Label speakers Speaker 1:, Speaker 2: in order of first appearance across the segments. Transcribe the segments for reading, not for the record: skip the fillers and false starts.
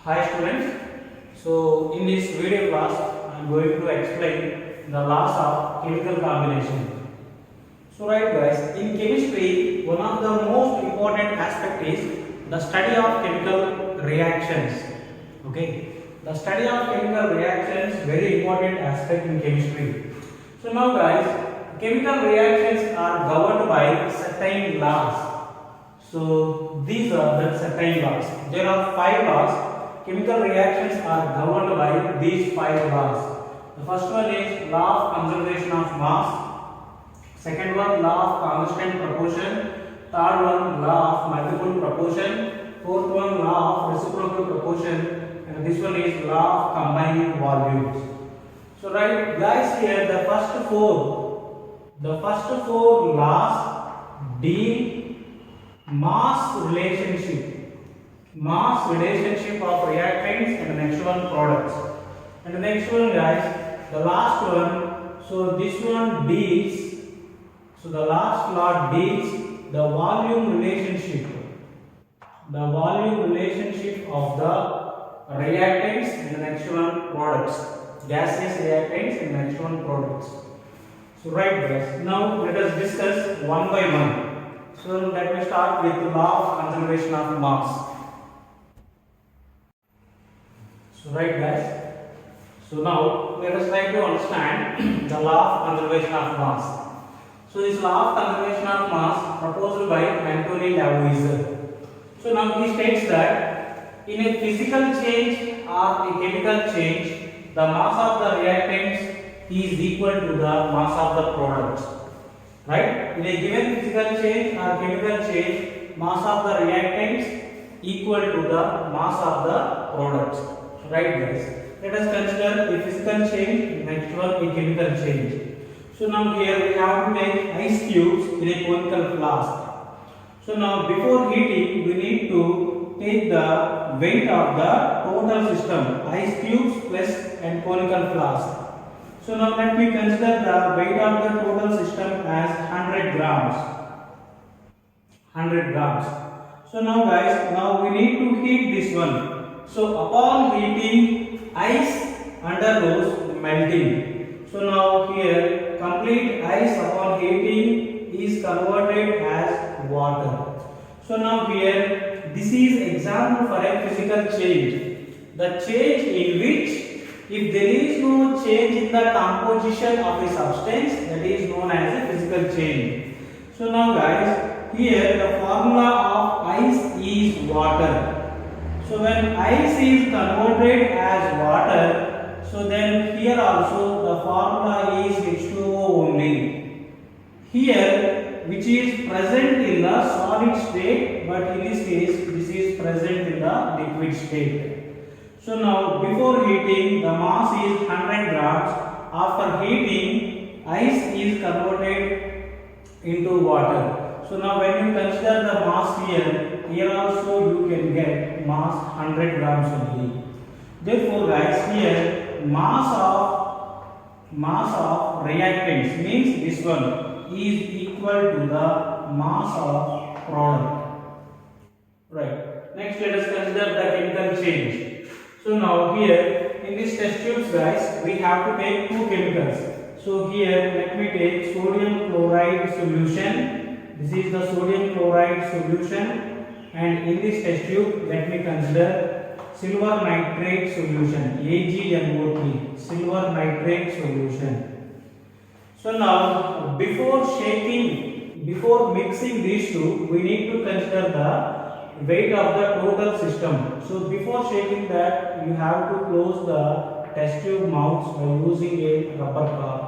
Speaker 1: Hi students. So in this video class, I am going to explain the laws of chemical combination. So right guys, in chemistry, one of the most important aspect is the study of chemical reactions. Okay, the study of chemical reactions very important aspect in chemistry. So now guys, chemical reactions are governed by certain laws. So these are the certain laws. There are 5 laws. Chemical reactions are governed by these 5 laws. The first one is law of conservation of mass. Second one, law of constant proportion. Third one, law of multiple proportion. Fourth one, law of reciprocal proportion. And this one is law of combining volumes. So right guys, here the first four laws deal mass relationship of reactants, and the next one products, and the next one guys, the last one. So this one deals, so the last law deals the volume relationship of the reactants, and the next one products, gaseous reactants, and the next one products. So right guys, now let us discuss one by one. So let me start with the law of conservation of mass. So right guys, so now let us try to understand the law of conservation of mass. So this law of conservation of mass proposed by Anthony Lavoisier. So now he states that in a physical change or a chemical change, the mass of the reactants is equal to the mass of the products. Right? In a given physical change or chemical change, mass of the reactants equal to the mass of the products. Right guys? Let us consider a physical change, next one a chemical change. So now here we have to make ice cubes in a conical flask. So now before heating, we need to take the weight of the total system, ice cubes plus and conical flask. So now let me consider the weight of the total system as 100 grams. 100 grams. So now guys, now we need to heat this one. So upon heating, ice undergoes melting. So now here, complete ice upon heating is converted as water. So now here, this is example for a physical change. The change in which if there is no change in the composition of a substance, that is known as a physical change. So now guys, here the formula of ice is water. So when ice is converted as water, so then here also the formula is H2O only. Here, which is present in the solid state, but in this case, this is present in the liquid state. So now before heating, the mass is 100 grams. After heating, ice is converted into water. So now when you consider the mass here also you can get mass 100 grams only. Therefore guys, here mass of reactants means this one is equal to the mass of product. Right. Next let us consider the chemical change. So now here in this test tubes guys, we have to take two chemicals. So here let me take sodium chloride solution. This is the sodium chloride solution, and in this test tube let me consider silver nitrate solution, AgNO3, silver nitrate solution. So now before mixing these two, we need to consider the weight of the total system. So before shaking that, you have to close the test tube mouths by using a rubber cap.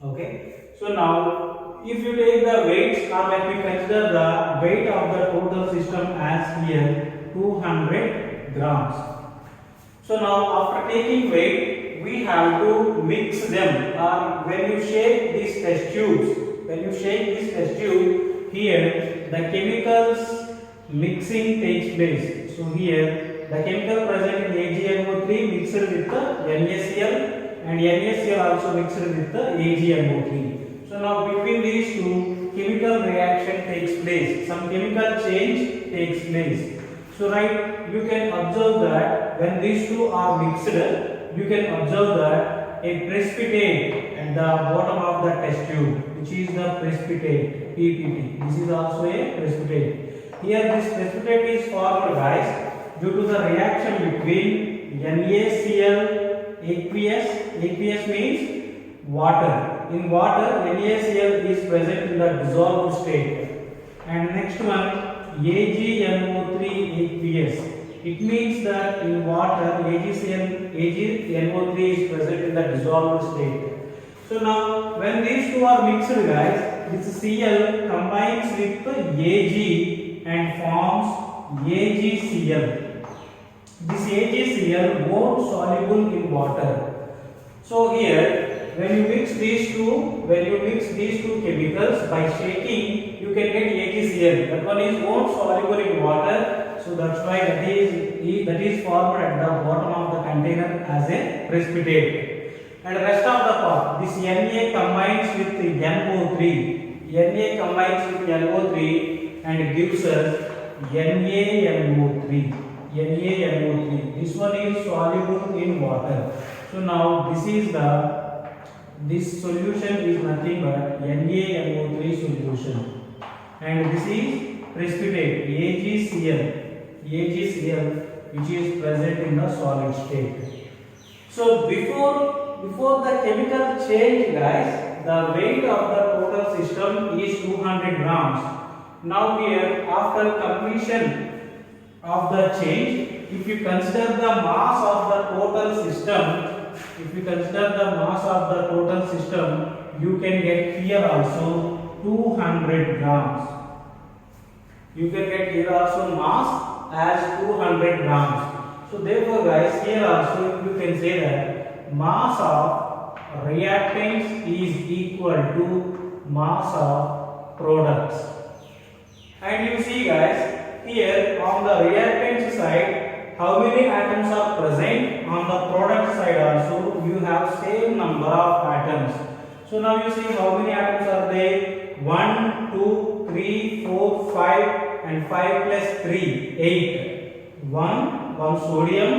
Speaker 1: Okay. So now if you take the weights, or let me consider the weight of the total system as here 200 grams. So now after taking weight, we have to mix them. Or when you shake these test tubes, here the chemicals mixing takes place. So here the chemical present in AgNO3 mixed with the NaCl, and NaCl also mixed with the AgNO3. So now between these two, chemical reaction takes place, some chemical change takes place. So right, you can observe that when these two are mixed, you can observe that a precipitate at the bottom of the test tube, which is the precipitate PPT. This is also a precipitate. Here this precipitate is formed, guys, due to the reaction between NaCl aqueous. Aqueous means water. In water, NaCl is present in the dissolved state. And next one, AgNO3 aqueous. It means that in water, AgNO3 is present in the dissolved state. So now, when these two are mixed, guys, this Cl combines with Ag and forms AgCl. This AgCl won't soluble in water. So here, when you mix these two chemicals by shaking, you can get AgCl. That one is won't soluble in water, so that's why that is formed at the bottom of the container as a precipitate. And rest of the part, this Na combines with NO3. Na combines with NO3 and gives us NaNO3. NaNO3. This one is soluble in water. So now this solution is nothing but NaNO3 solution, and this is precipitate AgCl, which is present in the solid state. So before the chemical change, guys, the weight of the total system is 200 grams. Now here, after completion of the change, if you consider the mass of the total system, you can get here also 200 grams. You can get here also mass as 200 grams. So therefore, guys, here also you can say that mass of reactants is equal to mass of products. And you see, guys, here on the reactant side, how many atoms are present? On the product side also, you have same number of atoms. So now you see how many atoms are there? 1, 2, 3, 4, 5, and 5 plus 3, 8. 1 sodium,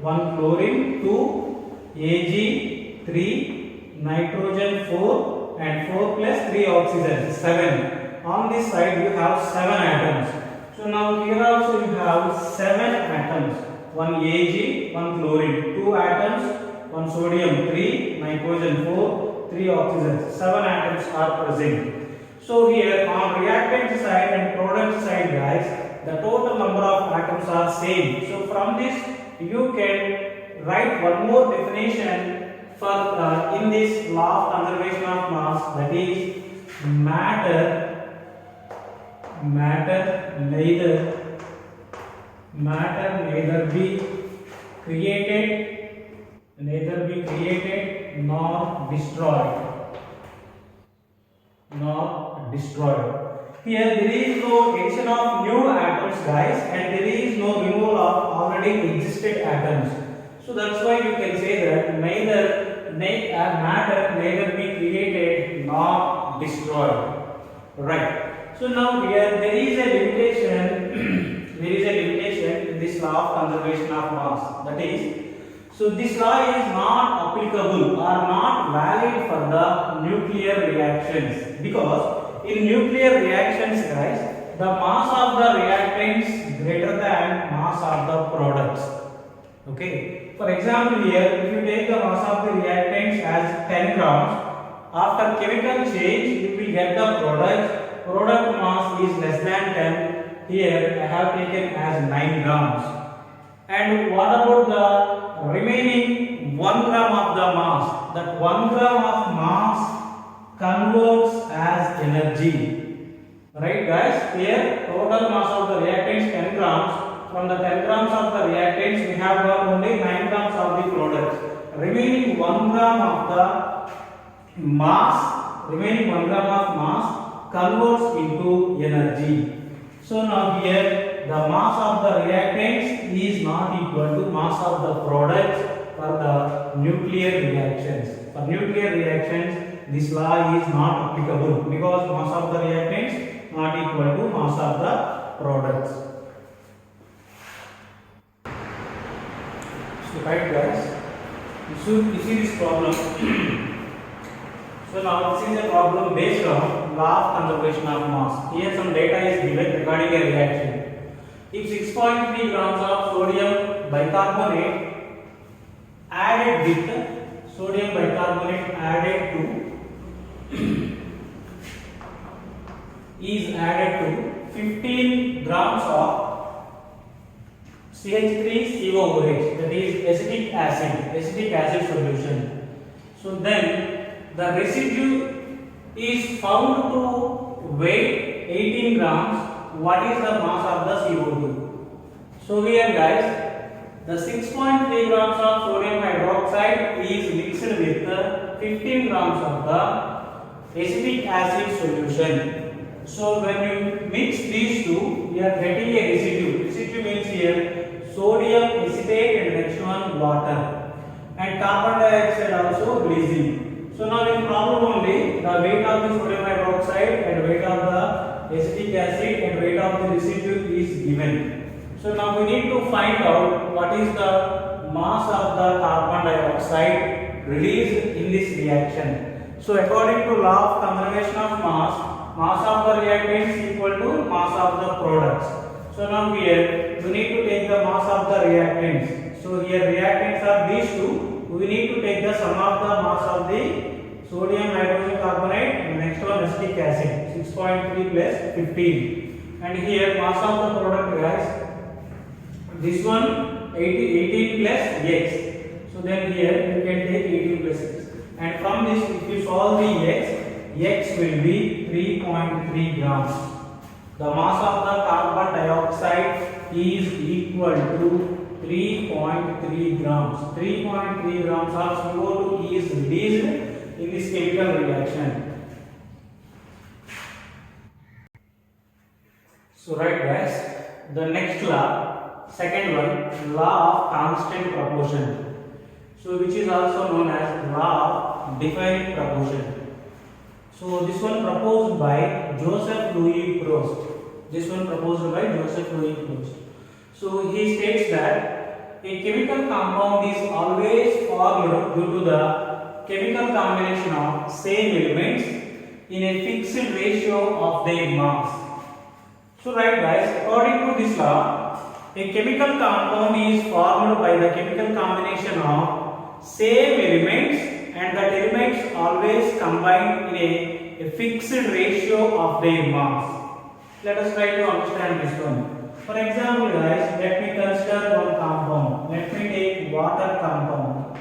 Speaker 1: 1 chlorine, 2 Ag, 3 nitrogen, 4, and 4 plus 3 oxygen, 7. On this side you have 7 atoms. So now here also you have 7 atoms. 1 Ag, 1 chlorine, 2 atoms, 1 sodium, 3 nitrogen, 4, 3 oxygen, 7 atoms are present. So here on reactant side and product side, guys, the total number of atoms are same. So from this you can write one more definition for in this law of conservation of mass, that is matter neither be created nor destroyed. Here there is no addition of new atoms, guys, and there is no removal of already existed atoms. So that's why you can say that matter neither be created nor destroyed. Right. So now here there is a limitation. In this law of conservation of mass. That is, so this law is not applicable or not valid for the nuclear reactions, because in nuclear reactions, guys, the mass of the reactants greater than mass of the products. Okay. For example, here if you take the mass of the reactants as 10 grams, after chemical change you will get the product mass is less than 10. Here I have taken as 9 grams. And what about the remaining 1 gram of the mass? That 1 gram of mass converts as energy. Right, guys? Here total mass of the reactants 10 grams. From the 10 grams of the reactants we have got only 9 grams of the products. Remaining 1 gram of the mass converts into energy. So now here the mass of the reactants is not equal to mass of the products for the nuclear reactions. For nuclear reactions, this law is not applicable because mass of the reactants not equal to mass of the products. So right guys, you see this problem. So now this is a problem based on law of conservation of mass. Here some data is given regarding a reaction. If 6.3 grams of sodium bicarbonate added with sodium bicarbonate added to is added to 15 grams of CH3COOH, that is acetic acid solution. So then the residue is found to weigh 18 grams. What is the mass of the CO2? So here guys, the 6.3 grams of sodium hydroxide is mixed with 15 grams of the acetic acid solution. So when you mix these two, we are getting a residue. Residue means here sodium acetate and next one water, and carbon dioxide also glycerin. So now in problem only the weight of the sodium hydroxide and weight of the acetic acid and weight of the residue is given. So now we need to find out what is the mass of the carbon dioxide released in this reaction. So according to law of conservation of mass of the reactants equal to mass of the products. So now here we need to take the mass of the reactants. So here reactants are these two. We need to take the sum of the mass of the sodium hydrogen carbonate and next one acetic acid 6.3 plus 15. And here mass of the product guys, this one 18 plus x. So then here you can take 18 plus x. And from this if you solve the x will be 3.3 grams. The mass of the carbon dioxide is equal to 3.3 grams. 3.3 grams of CO2 is released in this chemical reaction. So right guys, the next law, second one, law of constant proportion. So which is also known as law of definite proportion. So this one proposed by Joseph Louis Proust. So he states that a chemical compound is always formed due to the chemical combination of same elements in a fixed ratio of their mass. So right guys, according to this law, a chemical compound is formed by the chemical combination of same elements, and that elements always combined in a fixed ratio of their mass. Let us try to understand this one. For example guys, let me consider one compound. Let me take water compound.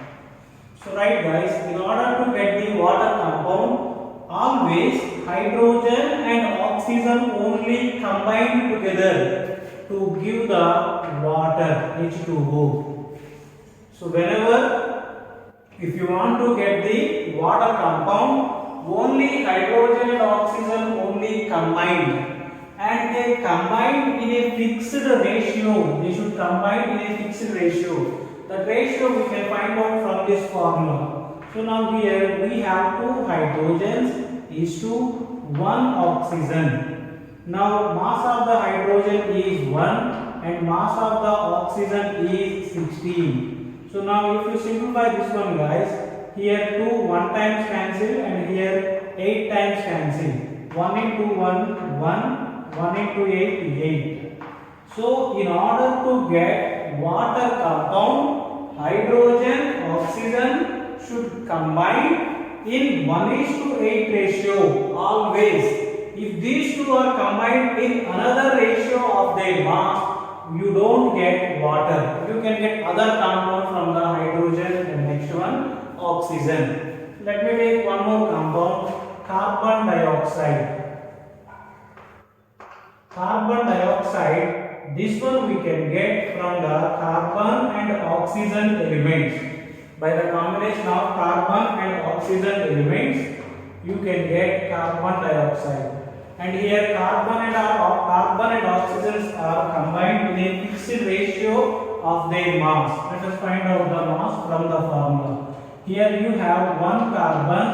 Speaker 1: So right guys, in order to get the water compound, always hydrogen and oxygen only combine together to give the water H2O. So whenever if you want to get the water compound, only hydrogen and oxygen only combined, and they combine in a fixed ratio. They should combine in a fixed ratio. The ratio we can find out from this formula. So now here we have 2 hydrogens is to 1 oxygen. Now mass of the hydrogen is 1 and mass of the oxygen is 16. So now if you simplify this one guys, here 2 1 times cancel and here 8 times cancel. 1 into 1 1. 1 into 8 8. So in order to get water compound, hydrogen oxygen should combine in 1:8 ratio always. If these two are combined in another ratio of their mass, you don't get water. You can get other compound from the hydrogen and next one oxygen. Let me take one more compound, carbon dioxide. Carbon dioxide, this one we can get from the carbon and oxygen elements. By the combination of carbon and oxygen elements, you can get carbon dioxide. And here carbon and oxygen are combined in a fixed ratio of their mass. Let us find out the mass from the formula. Here you have 1 carbon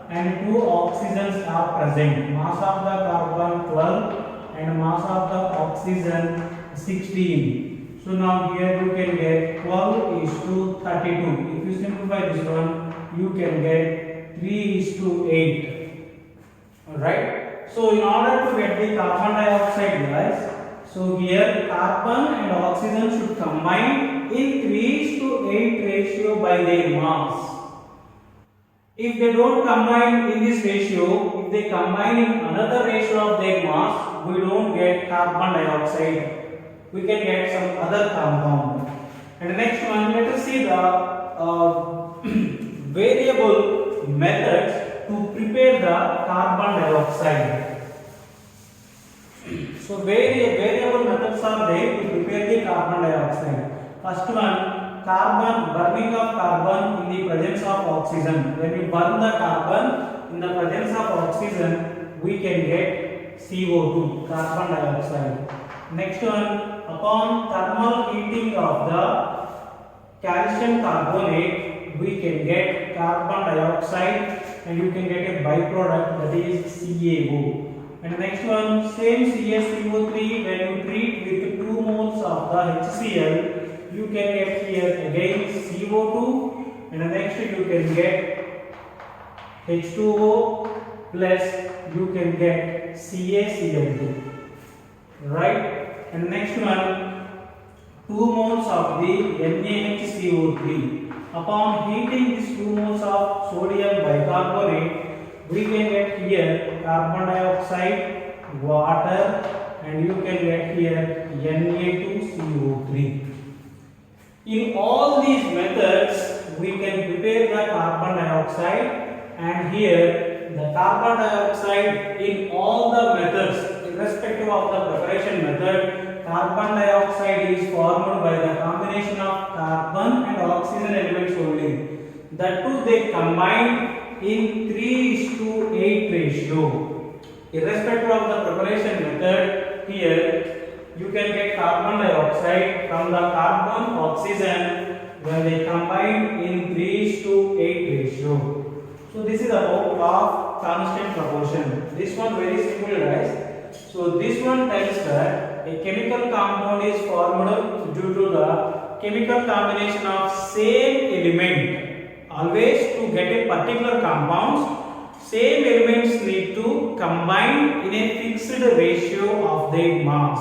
Speaker 1: and 2 oxygens are present. Mass of the carbon 12 and mass of the oxygen 16. So now here you can get 12 is to 32. If you simplify this one, you can get 3 is to 8. Alright. So in order to get the carbon dioxide, guys, so here carbon and oxygen should combine in 3 is to 8 ratio by their mass. If they don't combine in this ratio, if they combine in another ratio of their mass, we don't get carbon dioxide. We can get some other compound. And the next one, let us see the variable methods to prepare the carbon dioxide. So variable methods are there to prepare the carbon dioxide. First one, burning of carbon in the presence of oxygen. When you burn the carbon in the presence of oxygen, we can get CO2, carbon dioxide. Next one, upon thermal heating of the calcium carbonate, we can get carbon dioxide and you can get a byproduct, that is CaO. And the next one, same CaCO3, when you treat with 2 moles of the HCl, you can get here again CO2, and the next you can get H2O plus you can get CaCl2. Right? And the next one, 2 moles of the NaHCO3. Upon heating these 2 moles of sodium bicarbonate, we can get here carbon dioxide, water, and you can get here Na2CO3. In all these methods, we can prepare the carbon dioxide, and here the carbon dioxide in all the methods, irrespective of the preparation method, carbon dioxide is formed by the combination of carbon and oxygen elements only. That too they combine in 3:8 ratio. Irrespective of the preparation method, here you can get carbon dioxide from the carbon oxygen when they combine in 3:8 ratio. So this is about law of constant proportion. This one very simple, guys. So this one tells that a chemical compound is formed due to the chemical combination of same element. Always to get a particular compound, same elements need to combine in a fixed ratio of their mass.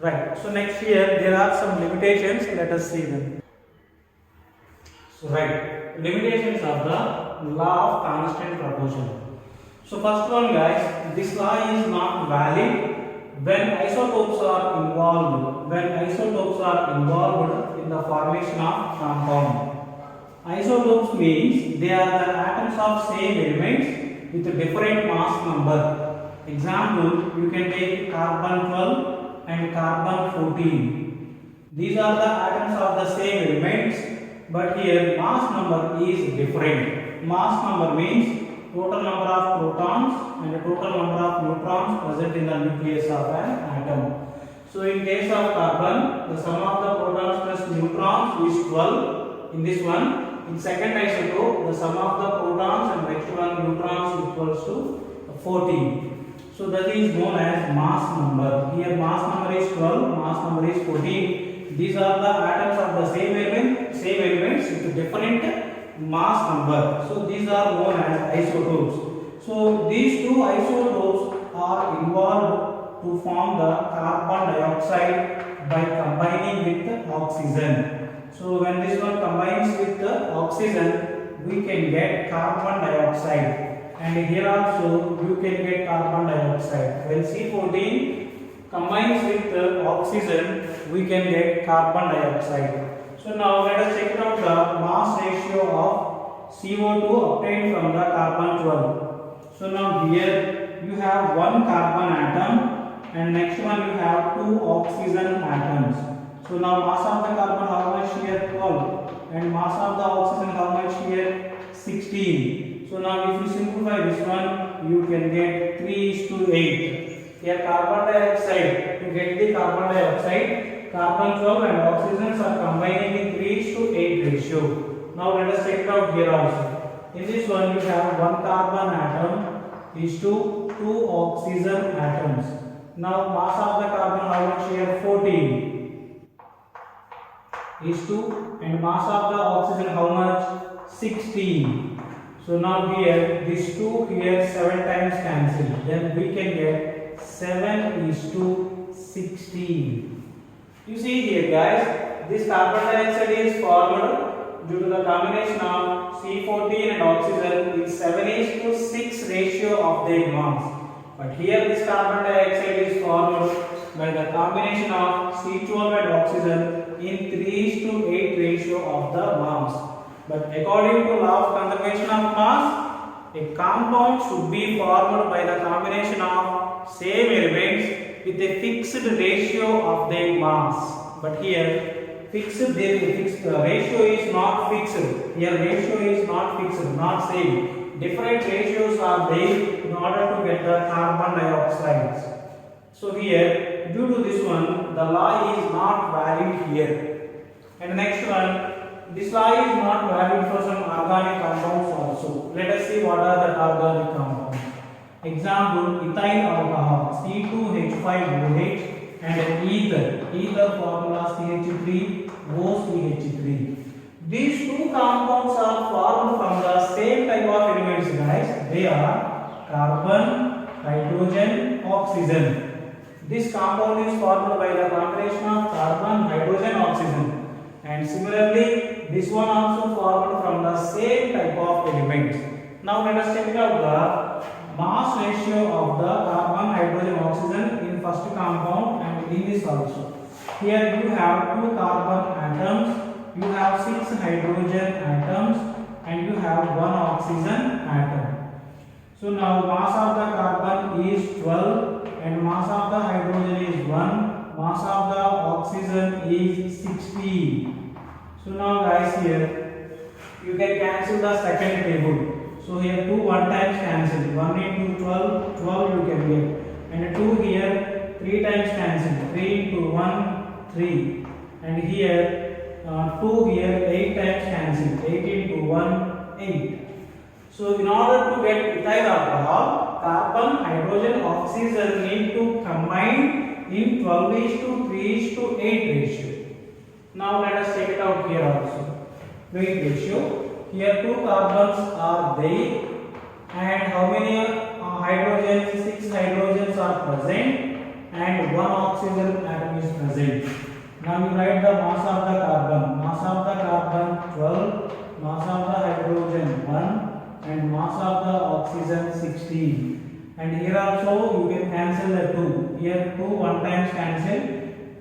Speaker 1: Right. So next here there are some limitations. Let us see them. So right, limitations of the law of constant proportion. So first one, guys, this law is not valid when isotopes are involved. When isotopes are involved in the formation of compound. Isotopes means they are the atoms of same elements with a different mass number. Example, you can take carbon 12 and carbon 14. These are the atoms of the same elements, but here mass number is different. Mass number means total number of protons and the total number of neutrons present in the nucleus of an atom. So in case of carbon, the sum of the protons plus neutrons is 12 in this one. In second isotope, the sum of the protons and next one neutrons equals to 14. So that is known as mass number. Here mass number is 12, mass number is 14. These are the atoms of the same elements with different mass number. So these are known as isotopes. So these two isotopes are involved to form the carbon dioxide by combining with oxygen. So when this one combines with the oxygen, we can get carbon dioxide, and here also you can get carbon dioxide. When C14 combines with the oxygen, we can get carbon dioxide. So now let us check out the mass ratio of CO2 obtained from the carbon 12. So now here you have one carbon atom and next one you have two oxygen atoms. So now mass of the carbon how much here? 12, and mass of the oxygen how much here? 16. So now if you simplify this one, you can get 3:8. Here carbon dioxide, to get the carbon dioxide, carbon 12 and oxygens are combining in 3:8 ratio. Now let us check it out here also. In this one you have one carbon atom is to two oxygen atoms. Now mass of the carbon how much here? 14. is 2, and mass of the oxygen how much? 16. So now here this 2 here 7 times cancel. Then we can get 7 is to 16. You see here guys, this carbon dioxide is formed due to the combination of C14 and oxygen is 7 is to 6 ratio of their mass. But here this carbon dioxide is formed by the combination of C12 and oxygen in 3 is to 8 ratio of the mass. But according to law of conservation of mass, a compound should be formed by the combination of same elements with a fixed ratio of their mass. But here ratio is not fixed. Here ratio is not fixed, not same. Different ratios are there in order to get the carbon dioxides. So here, due to this one, the law is not valid here. And the next one, this law is not valid for some organic compounds also. Let us see what are the organic compounds. Example, ethyl alcohol, C2H5OH and ether. Ether formula CH3OCH3. These two compounds are formed from the same type of elements guys. They are carbon, hydrogen, oxygen. This compound is formed by the combination of carbon, hydrogen, oxygen. And similarly, this one also formed from the same type of elements. Now let us check out the mass ratio of the carbon, hydrogen, oxygen in first compound and in this also. Here you have 2 carbon atoms, you have 6 hydrogen atoms and you have 1 oxygen atom. So now mass of the carbon is 12 and mass of the hydrogen is 1, mass of the oxygen is 16. So now guys here you can cancel the second table. So here 2 1 times cancel, 1 into 12, 12 you can get, and 2 here 3 times cancel, 3 into 1, 3, and here 2 here 8 times cancel, 8 into 1, 8. So in order to get ethyl alcohol, carbon, hydrogen, oxygen need to combine in 12 is to 3 is to 8 ratio. Now let us check it out here also. Weight ratio. Here 2 carbons are there and how many hydrogens? 6 hydrogens are present and 1 oxygen atom is present. Now you write the mass of the carbon. Mass of the carbon 12, mass of the hydrogen 1 and mass of the oxygen 16. And here also you can cancel the 2. Here 2 1 times cancel.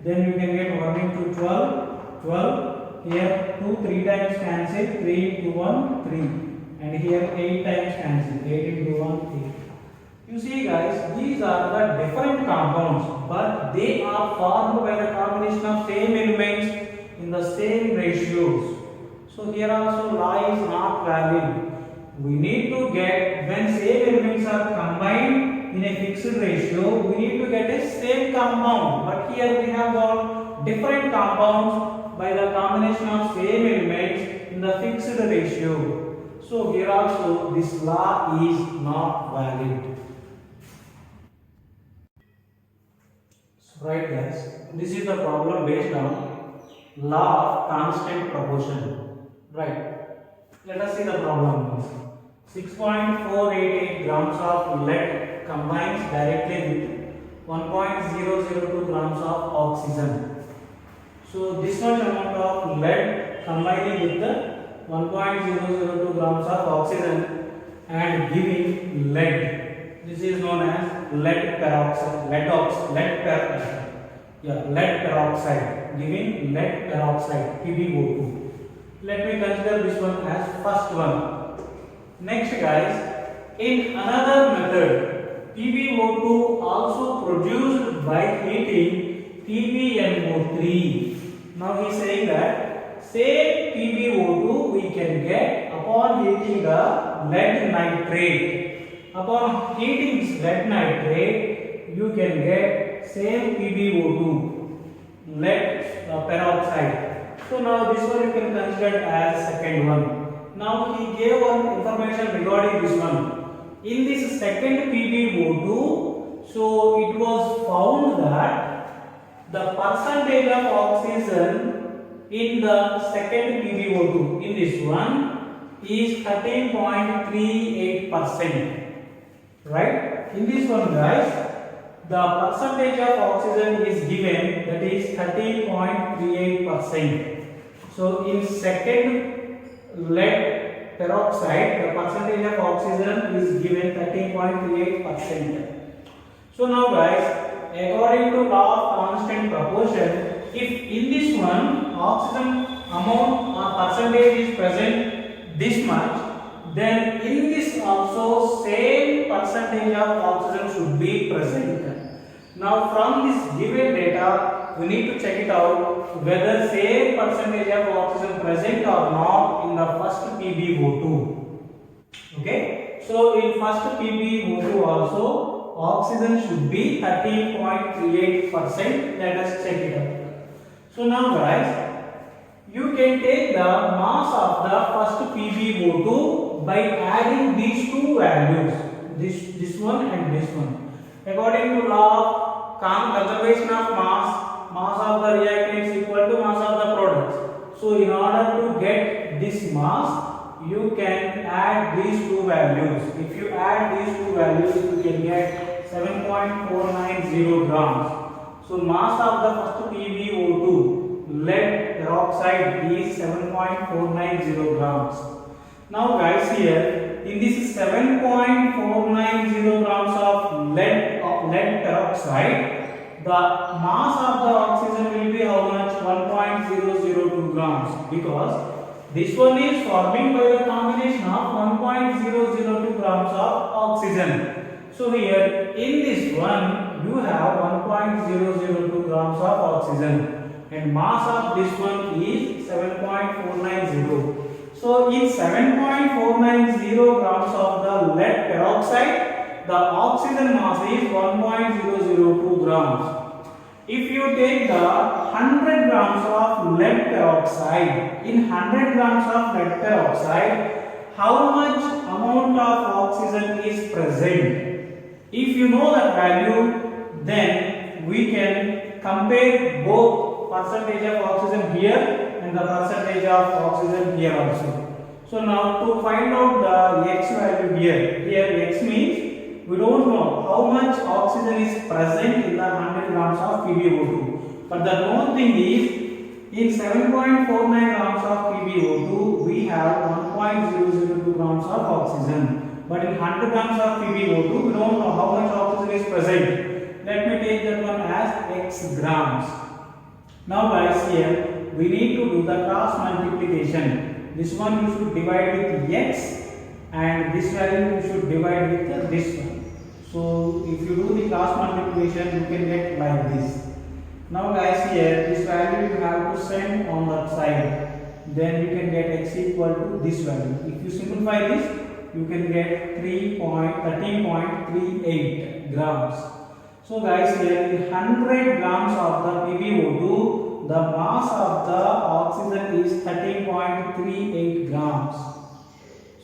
Speaker 1: Then you can get 1 into 12, 12. Here 2 3 times cancel, 3 into 1, 3. And here 8 times cancel, 8 into 1, 8. You see guys, these are the different compounds, but they are formed by the combination of same elements in the same ratios. So here also law is not valid. We need to get, when same elements are combined in a fixed ratio, we need to get a same compound. But here we have got different compounds by the combination of same elements in the fixed ratio. So here also this law is not valid. So right guys, this is the problem based on law of constant proportion. Right. Let us see the problem. 6.488 grams of lead combines directly with 1.002 grams of oxygen. So this much amount of lead combining with the 1.002 grams of oxygen and giving lead. This is known as lead peroxide. Lead peroxide giving lead peroxide PbO2. Let me consider this one as first one. Next guys, in another method, PbO2 also produced by heating PbNO3. Now he is saying that same PbO2 we can get upon heating the lead nitrate. Upon heating lead nitrate, you can get same PbO2, lead peroxide. So now this one you can consider as second one. Now he gave one information regarding this one. In this second PbO2, so it was found that the percentage of oxygen in the second PbO2 in this one is 13.38%. Right? In this one, guys, the percentage of oxygen is given, that is 13.38%. So in second lead peroxide, the percentage of oxygen is given 13.38%. So now, guys, according to law of constant proportion, if in this one oxygen amount or percentage is present this much, then in this also same percentage of oxygen should be present. Now from this given data, we need to check it out whether same percentage of oxygen present or not in the first PbO2. Okay, so in first PbO2 also oxygen should be 13.38%. Let us check it out. So now, guys, you can take the mass of the first PbO2 by adding these two values, this one and this one. According to law of conservation of mass of the reactant is equal to mass of the products. So in order to get this mass, you can add these two values. If you add these two values, you can get 7.490 grams. So mass of the first PbO2 lead peroxide is 7.490 grams. Now, guys, here in this 7.490 grams of lead peroxide, the mass of the oxygen will be how much? 1.002 grams, because this one is forming by the combination of 1.002 grams of oxygen. So here in this one you have 1.002 grams of oxygen and mass of this one is 7.490. So in 7.490 grams of the lead peroxide, the oxygen mass is 1.002 grams. If you take the 100 grams of lead peroxide, in 100 grams of lead peroxide, how much amount of oxygen is present? If you know that value, then we can compare both percentage of oxygen here and the percentage of oxygen here also. So now to find out the X value here X means we don't know how much oxygen is present in the 100 grams of PbO2. But the known thing is, in 7.49 grams of PbO2, we have 1.002 grams of oxygen. But in 100 grams of PbO2, we don't know how much oxygen is present. Let me take that one as X grams. Now, guys, here we need to do the cross multiplication. This one you should divide with X, and this value you should divide with this one. So if you do the cross multiplication, you can get like this. Now, guys, here this value you have to send on that side. Then you can get X equal to this value. If you simplify this, you can get 13.38 grams. So, guys, here in 100 grams of the PbO2, the mass of the oxygen is 13.38 grams.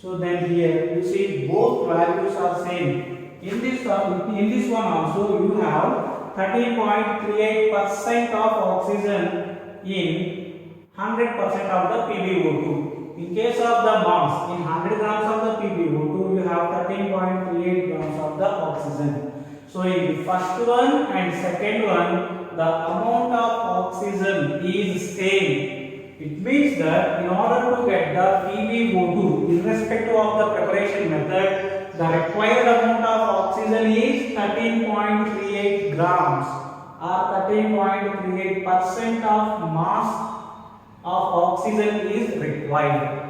Speaker 1: So then here you see both values are same. In this one also you have 13.38% of oxygen in 100% of the PbO2. In case of the mass, in 100 grams of the PbO2 you have 13.38 grams of the oxygen. So in the first one and second one, the amount of oxygen is same. It means that in order to get the PbO2, irrespective of the preparation method, the required amount of oxygen is 13.38 grams or 13.38% of mass of oxygen is required.